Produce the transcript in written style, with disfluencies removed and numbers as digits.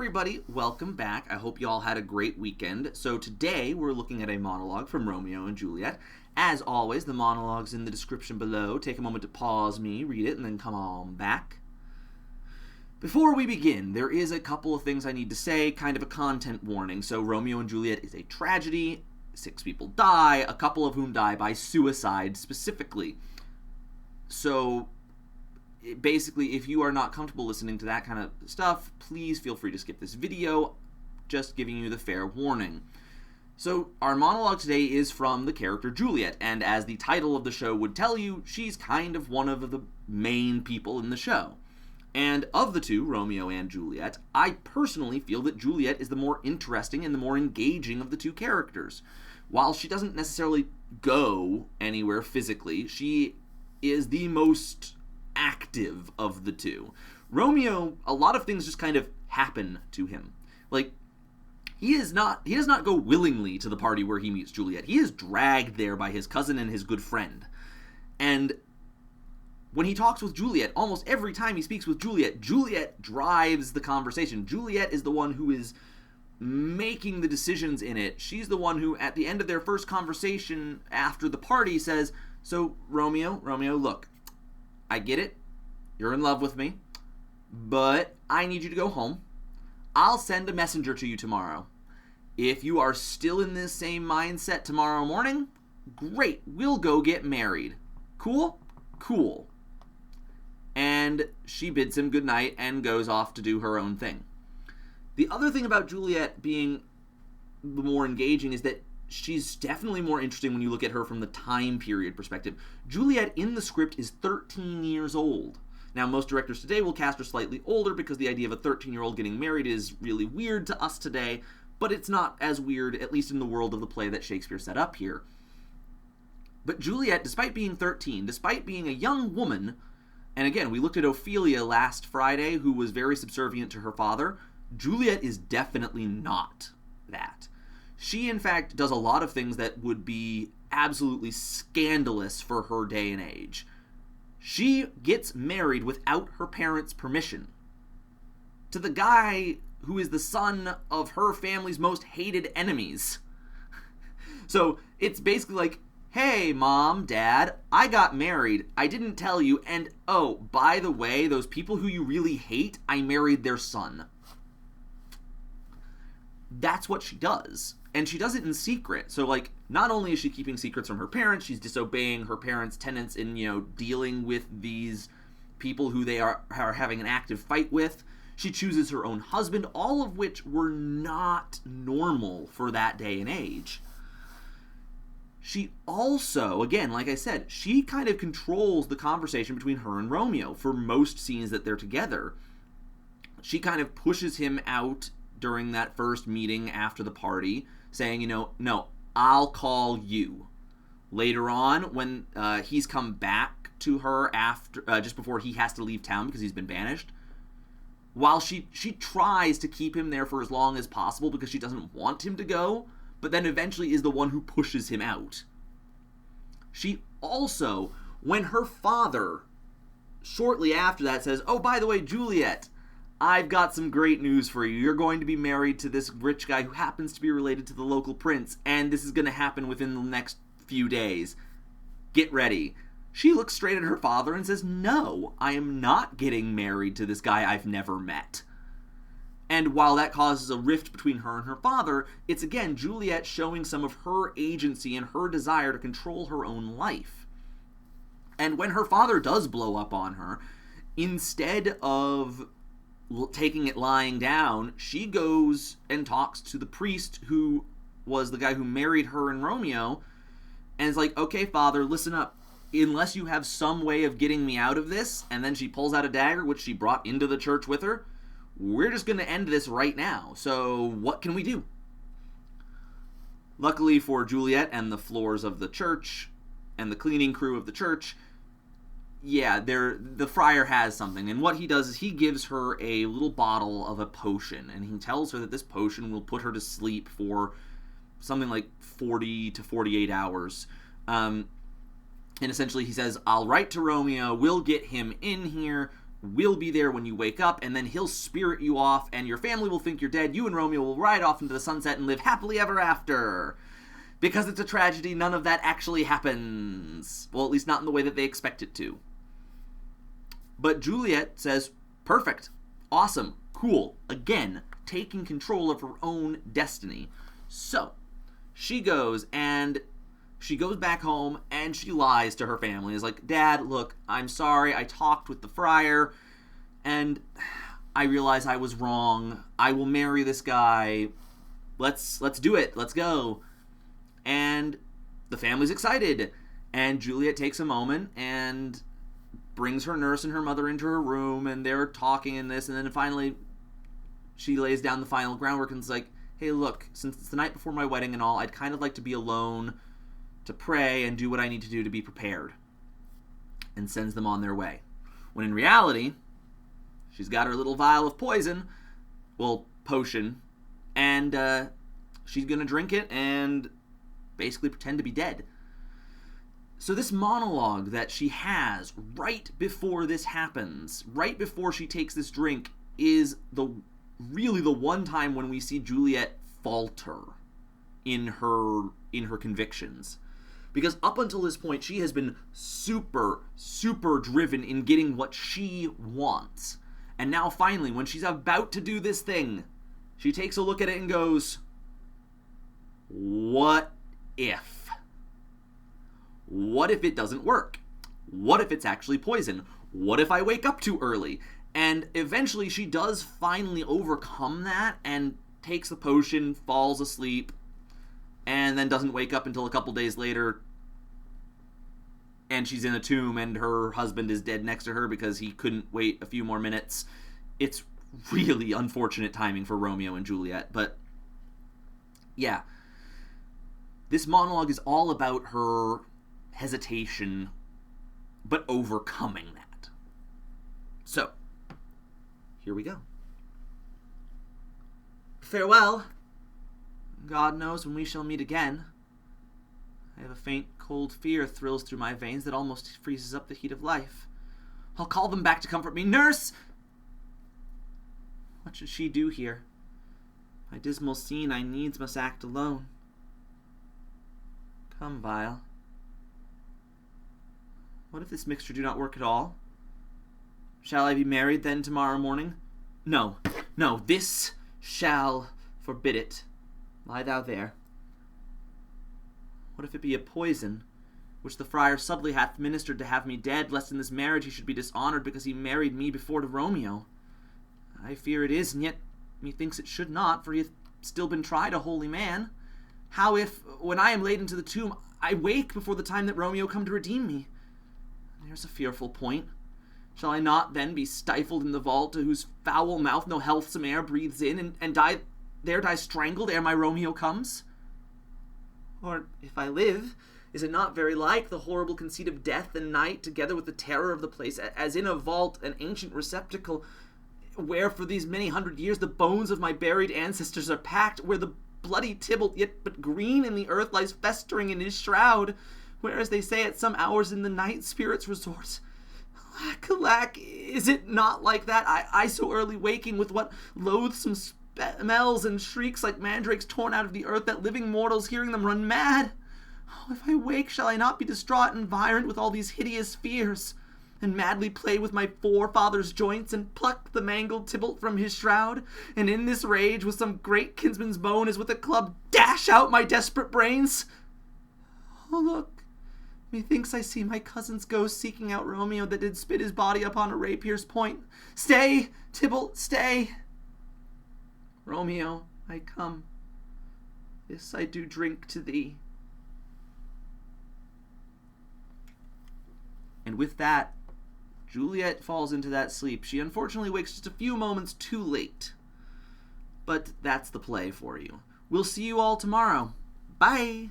everybody, welcome back. I hope you all had a great weekend. So today we're looking at a monologue from Romeo and Juliet. As always, the monologue's in the description below. Take a moment to pause me, read it, and then come on back. Before we begin, there is a couple of things I need to say, kind of a content warning. So Romeo and Juliet is a tragedy. 6 people die, a couple of whom die by suicide specifically. So basically, if you are not comfortable listening to that kind of stuff, please feel free to skip this video, just giving you the fair warning. So our monologue today is from the character Juliet, and as the title of the show would tell you, she's kind of one of the main people in the show. And of the two, Romeo and Juliet, I personally feel that Juliet is the more interesting and the more engaging of the two characters. While she doesn't necessarily go anywhere physically, she is the most active of the two. Romeo, a lot of things just kind of happen to him. Like, he does not go willingly to the party where he meets Juliet. He is dragged there by his cousin and his good friend. And when he talks with Juliet, almost every time he speaks with Juliet, Juliet drives the conversation. Juliet is the one who is making the decisions in it. She's the one who, at the end of their first conversation after the party, says, "So, Romeo, look, I get it. You're in love with me. But I need you to go home. I'll send a messenger to you tomorrow. If you are still in this same mindset tomorrow morning, great. We'll go get married. Cool? Cool." And she bids him goodnight and goes off to do her own thing. The other thing about Juliet being the more engaging is that she's definitely more interesting when you look at her from the time period perspective. Juliet in the script is 13 years old. Now, most directors today will cast her slightly older because the idea of a 13-year-old getting married is really weird to us today, but it's not as weird, at least in the world of the play that Shakespeare set up here. But Juliet, despite being 13, despite being a young woman, and again, we looked at Ophelia last Friday, who was very subservient to her father, Juliet is definitely not that. She, in fact, does a lot of things that would be absolutely scandalous for her day and age. She gets married without her parents' permission to the guy who is the son of her family's most hated enemies. So it's basically like, "Hey, Mom, Dad, I got married. I didn't tell you, and oh, by the way, those people who you really hate, I married their son." That's what she does. And she does it in secret. So, like, not only is she keeping secrets from her parents, she's disobeying her parents' tenets in, dealing with these people who they are having an active fight with. She chooses her own husband, all of which were not normal for that day and age. She also, again, like I said, she kind of controls the conversation between her and Romeo for most scenes that they're together. She kind of pushes him out during that first meeting after the party, saying, "No, I'll call you." Later on, when he's come back to her after just before he has to leave town because he's been banished, while she tries to keep him there for as long as possible because she doesn't want him to go, but then eventually is the one who pushes him out. She also, when her father, shortly after that, says, "Oh, by the way, Juliet, I've got some great news for you. You're going to be married to this rich guy who happens to be related to the local prince, and this is going to happen within the next few days. Get ready." She looks straight at her father and says, "No, I am not getting married to this guy I've never met." And while that causes a rift between her and her father, it's again Juliet showing some of her agency and her desire to control her own life. And when her father does blow up on her, instead of taking it lying down, she goes and talks to the priest who was the guy who married her and Romeo, and is like, "Okay, father, listen up. Unless you have some way of getting me out of this," and then she pulls out a dagger, which she brought into the church with her, "we're just going to end this right now. So what can we do?" Luckily for Juliet and the floors of the church and the cleaning crew of the church, the friar has something, and what he does is he gives her a little bottle of a potion, and he tells her that this potion will put her to sleep for something like 40 to 48 hours. And essentially he says, "I'll write to Romeo, we'll get him in here, will be there when you wake up, and then he'll spirit you off, and your family will think you're dead. You and Romeo will ride off into the sunset and live happily ever after. Because it's a tragedy, none of that actually happens. Well, at least not in the way that they expect it to. But Juliet says, perfect, awesome, cool. Again, taking control of her own destiny. So, she goes back home and she lies to her family. Is like, Dad, look, I'm sorry, I talked with the friar and I realize I was wrong. I will marry this guy. Let's do it. Let's go. And the family's excited. And Juliet takes a moment and brings her nurse and her mother into her room, and they're talking in this, and then finally she lays down the final groundwork and is like, hey, look, since it's the night before my wedding and all, I'd kind of like to be alone to pray and do what I need to do to be prepared. And sends them on their way. When in reality, she's got her little vial of poison, well, potion, and she's going to drink it and basically pretend to be dead. So this monologue that she has right before this happens, right before she takes this drink, is really the one time when we see Juliet falter in her convictions. Because up until this point, she has been super, super driven in getting what she wants. And now finally, when she's about to do this thing, she takes a look at it and goes, what if? What if it doesn't work? What if it's actually poison? What if I wake up too early? And eventually she does finally overcome that and takes the potion, falls asleep, and then doesn't wake up until a couple days later, and she's in a tomb and her husband is dead next to her because he couldn't wait a few more minutes. It's really unfortunate timing for Romeo and Juliet, but yeah. This monologue is all about her hesitation, but overcoming that. So, here we go. Farewell. God knows when we shall meet again. I have a faint, cold fear thrills through my veins that almost freezes up the heat of life. I'll call them back to comfort me. Nurse! What should she do here? My dismal scene I needs must act alone. Come, vial. What if this mixture do not work at all? Shall I be married then tomorrow morning? No, this shall forbid it. Lie thou there. What if it be a poison, which the friar subtly hath ministered to have me dead, lest in this marriage he should be dishonoured because he married me before to Romeo? I fear it is, and yet methinks it should not, for he hath still been tried a holy man. How if, when I am laid into the tomb, I wake before the time that Romeo come to redeem me? There's a fearful point. Shall I not then be stifled in the vault, to whose foul mouth no healthsome air breathes in, and die strangled ere my Romeo comes? Or, if I live, is it not very like the horrible conceit of death and night, together with the terror of the place, as in a vault, an ancient receptacle, where for these many hundred years the bones of my buried ancestors are packed, where the bloody Tybalt, yet but green in the earth, lies festering in his shroud, where, as they say, at some hours in the night spirits resort. Alack, is it not like that? I so early waking, with what loathsome smells and shrieks like mandrakes torn out of the earth, that living mortals hearing them run mad? Oh, if I wake, shall I not be distraught and environed with all these hideous fears, and madly play with my forefather's joints, and pluck the mangled Tybalt from his shroud, and in this rage, with some great kinsman's bone, as with a club, dash out my desperate brains? Oh, look, methinks I see my cousin's ghost seeking out Romeo, that did spit his body upon a rapier's point. Stay, Tybalt, stay! Romeo, I come. This I do drink to thee. And with that, Juliet falls into that sleep. She unfortunately wakes just a few moments too late. But that's the play for you. We'll see you all tomorrow. Bye!